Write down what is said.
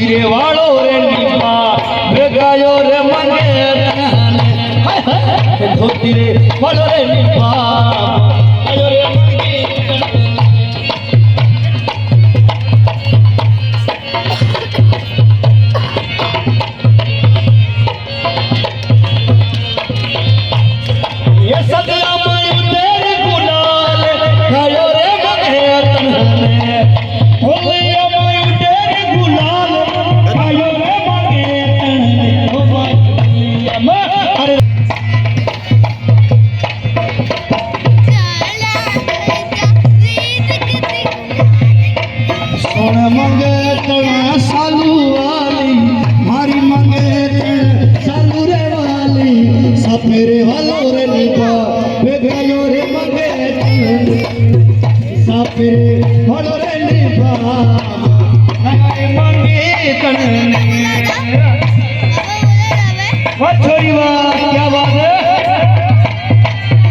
रे वालो रे निपा बेगायो रे मंगे धोती रे वालो रे निपा आयो रे मंगे ये सदिया मायू तेरे गुलाल आयो रे मंगे तन्ने होलिया मायू तेरे गुलाल आयो रे मंगे तन्ने ओ मायू अरे सोन मंगे तना सालू वाली मारी मंगे सालू रे वाली सपेरे वालो रे निपा बेगायो रे मंगे सपेरे वालो रे निपा आयो मंगे तने छोरी वा